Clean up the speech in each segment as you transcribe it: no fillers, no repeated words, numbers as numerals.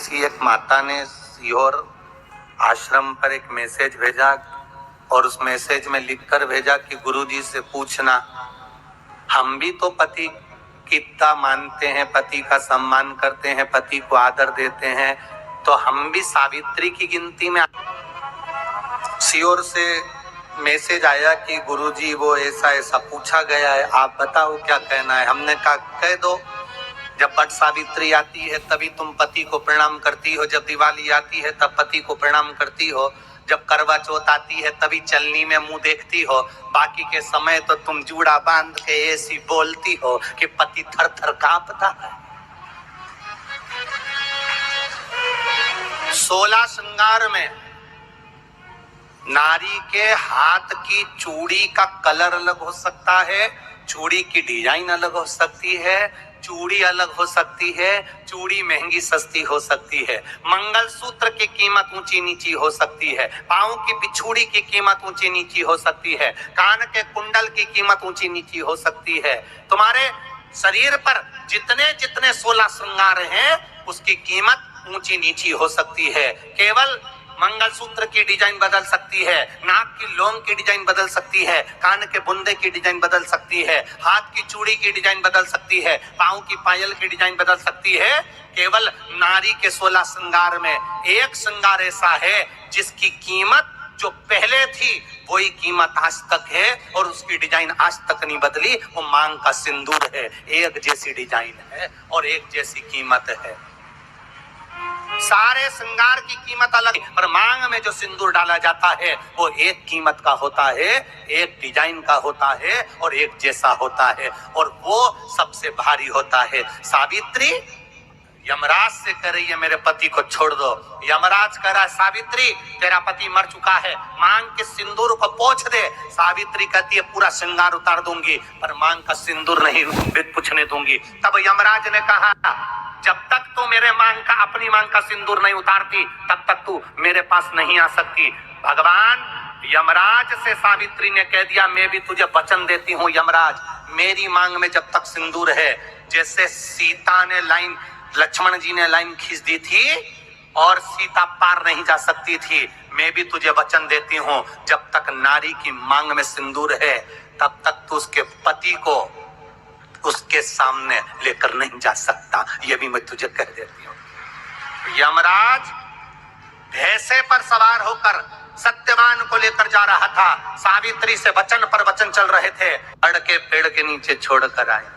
किसी एक माता ने सीहोर आश्रम पर एक मैसेज भेजा और उस मैसेज में लिखकर भेजा कि गुरुजी से पूछना, हम भी तो पति कितना मानते हैं, पति का सम्मान करते हैं, पति को आदर देते हैं, तो हम भी सावित्री की गिनती में। सीहोर से मैसेज आया कि गुरुजी वो ऐसा ऐसा पूछा गया है, आप बताओ क्या कहना है। हमने कहा कह दो, जब वट सावित्री आती है तभी तुम पति को प्रणाम करती हो, जब दिवाली आती है तब पति को प्रणाम करती हो, जब करवा चौथ आती है तभी चलनी में मुंह देखती हो, बाकी के समय तो तुम जूड़ा बांध के ऐसी बोलती हो कि पति थर थर कांपता है। 16 श्रृंगार में नारी के हाथ की चूड़ी का कलर अलग हो सकता है, चूड़ी की डिजाइन अलग हो सकती है, चूड़ी अलग हो सकती है, चूड़ी महंगी सस्ती हो सकती है, मंगलसूत्र की कीमत ऊंची नीची हो सकती है, पांव की बिछुड़ी की कीमत ऊंची नीची हो सकती है, कान के कुंडल की कीमत ऊंची नीची हो सकती है। तुम्हारे शरीर पर जितने जितने 16 श्रृंगार हैं उसकी कीमत ऊंची नीची हो सकती है। केवल मंगलसूत्र की डिजाइन बदल सकती है, नाक की लौंग की डिजाइन बदल सकती है, कान के बुंदे की डिजाइन बदल सकती है, हाथ की चूड़ी की डिजाइन बदल सकती है, पांव की पायल की डिजाइन बदल सकती है। केवल नारी के 16 श्रृंगार में एक श्रृंगार ऐसा है जिसकी कीमत जो पहले थी वही कीमत आज तक है और उसकी डिजाइन आज तक नहीं बदली। वो मांग का सिंदूर है, एक जैसी डिजाइन है और एक जैसी कीमत है। सारे श्रृंगार की कीमत अलग है, पर मांग में जो सिंदूर डाला जाता है वो एक कीमत का होता है, एक डिजाइन का होता है और एक जैसा होता है और वो सबसे भारी होता है। सावित्री यमराज से कह रही है मेरे पति को छोड़ दो। यमराज कह रहा है सावित्री तेरा पति मर चुका है, मांग के सिंदूर को पोंछ दे। सावित्री कहती है पूरा श्रृंगार उतार दूंगी पर मांग का सिंदूर नहीं पूछने दूंगी। तब यमराज ने कहा जब तक तू मेरे मांग का अपनी मांग का सिंदूर नहीं उतारती तब तक तू मेरे पास नहीं आ सकती। भगवान यमराज से सावित्री ने कह दिया मैं भी तुझे वचन देती हूँ यमराज, मेरी मांग में जब तक सिंदूर है, जैसे सीता ने लाइन लक्ष्मण जी ने लाइन खींच दी थी और सीता पार नहीं जा सकती थी, मैं भी तुझे वचन देती हूँ जब तक नारी की मांग में सिंदूर है तब तक तू उसके पति को उसके सामने लेकर नहीं जा सकता। ये भी मैं तुझे कह देती हूँ। यमराज भैंसे पर सवार होकर सत्यवान को लेकर जा रहा था, सावित्री से वचन पर वचन चल रहे थे, अड़ के पेड़ के नीचे छोड़कर आए।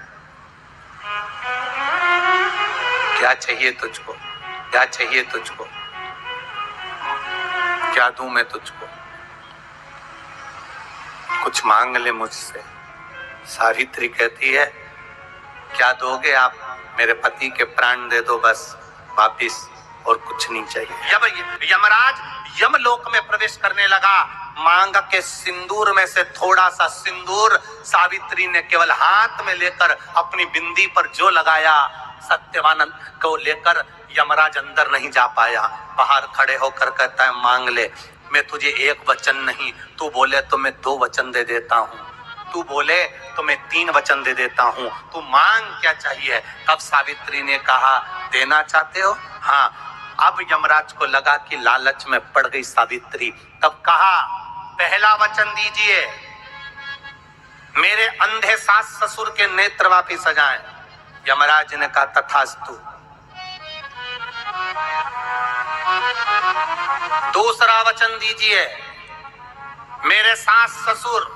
क्या चाहिए तुझको, क्या चाहिए तुझको, क्या दूं मैं तुझको, कुछ मांग ले मुझसे। सावित्री कहती है क्या दोगे आप, मेरे पति के प्राण दे दो बस वापिस, और कुछ नहीं चाहिए। जब यमराज यमलोक में प्रवेश करने लगा, मांग के सिंदूर में से थोड़ा सा सिंदूर सावित्री ने केवल हाथ में लेकर अपनी बिंदी पर जो लगाया, सत्यवान को लेकर यमराज अंदर नहीं जा पाया। बाहर खड़े होकर कहता है मांग ले, मैं तुझे एक वचन नहीं, तू बोले तो मैं 2 वचन दे देता हूँ, तू बोले तो मैं 3 वचन दे देता हूँ, तू मांग क्या चाहिए। तब सावित्री ने कहा देना चाहते हो, हाँ। अब यमराज को लगा कि लालच में पड़ गई सावित्री, तब कहा पहला वचन दीजिए, मेरे अंधे सास ससुर के नेत्र वापिस आ जाएं। यमराज ने कहा तथास्तु। दूसरा वचन दीजिए, मेरे सास ससुर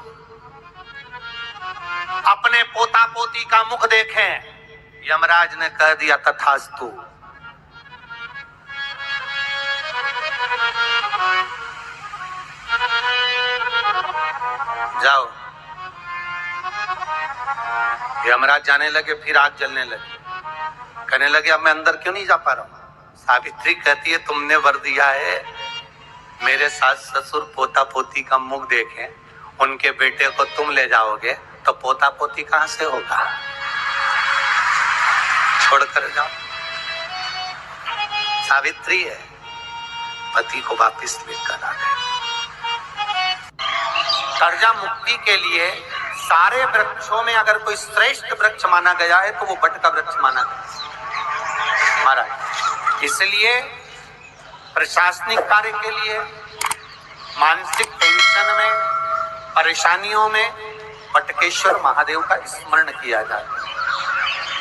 अपने पोता पोती का मुख देखें। यमराज ने कह दिया तथास्तु। जाओ। यमराज जाने लगे, फिर आग जलने लगी, कहने लगे अब मैं अंदर क्यों नहीं जा पा रहा हूं। सावित्री कहती है तुमने वर दिया है मेरे सास ससुर पोता पोती का मुख देखें, उनके बेटे को तुम ले जाओगे तो पोता पोती कहां से होगा, छोड़कर जाओ। सावित्री है, पति को वापिस लेकर आ गए। कर्जा मुक्ति के लिए सारे वृक्षों में अगर कोई श्रेष्ठ वृक्ष माना गया है तो वो बट का वृक्ष माना गया। महाराज इसलिए प्रशासनिक कार्य के लिए, मानसिक टेंशन में, परेशानियों में बटकेश्वर महादेव का स्मरण किया जाए।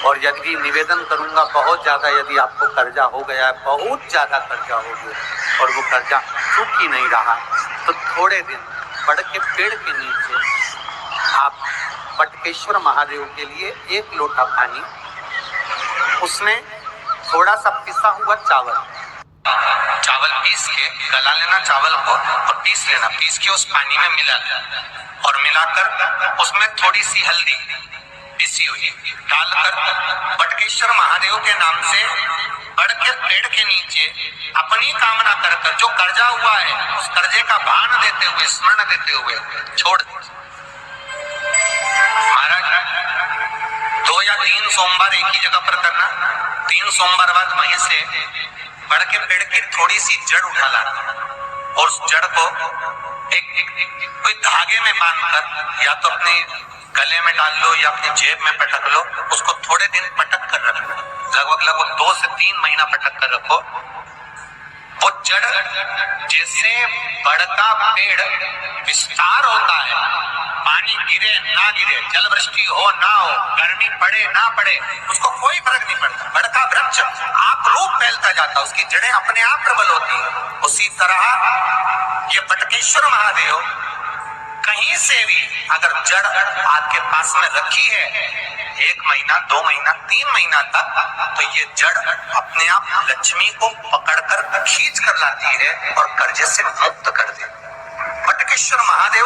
और यदि निवेदन करूंगा, बहुत ज्यादा यदि आपको कर्जा हो गया है, बहुत ज्यादा कर्जा हो गया और वो कर्जा चूक ही नहीं रहा, तो थोड़े दिन बड़ के पेड़ के नीचे आप बटकेश्वर महादेव के लिए 1 लोटा पानी, उसमें थोड़ा सा पिसा हुआ चावल पीस के गला लेना चावल को और पीस लेना, पीस के उस पानी में मिला लेना और मिलाकर उसमें थोड़ी सी हल्दी पिसी हुई डालकर बटकेश्वर महादेव के नाम से बड़ के पेड़ के नीचे अपनी कामना कर जो कर्जा हुआ है उस कर्जे का भान देते हुए, स्मरण देते हुए छोड़ दे। महाराज 2 या 3 सोमवार एक ही जगह पर करना, 3 सोमवार बाद वहीं से बड़ के पेड़ की थोड़ी सी जड़ उठा लाना और उस जड़ को एक कोई धागे में बांधकर या तो अपने गले में डाल लो या अपनी जेब में पटक लो, उसको थोड़े दिन पटक कर रखना, लगभग 2 से 3 महीना पटक कर रखो। वो जड़ जैसे बड़ का पेड़ विस्तार होता है, पानी गिरे ना गिरे, जल वृष्टि हो ना हो, गर्मी पड़े ना पड़े, उसको कोई फर्क नहीं पड़ता। बड़ का वृक्ष आप रूप फैलता जाता, उसकी जड़ें अपने आप प्रबल होती है। उसी तरह ये बटकेश्वर महादेव कहीं से भी अगर जड़ आपके पास में रखी है 1 महीना, 2 महीना, 3 महीना तक, तो ये जड़ अपने आप लक्ष्मी को पकड़कर खींच कर लाती है और कर्जे से मुक्त कर दे। बटकेश्वर महादेव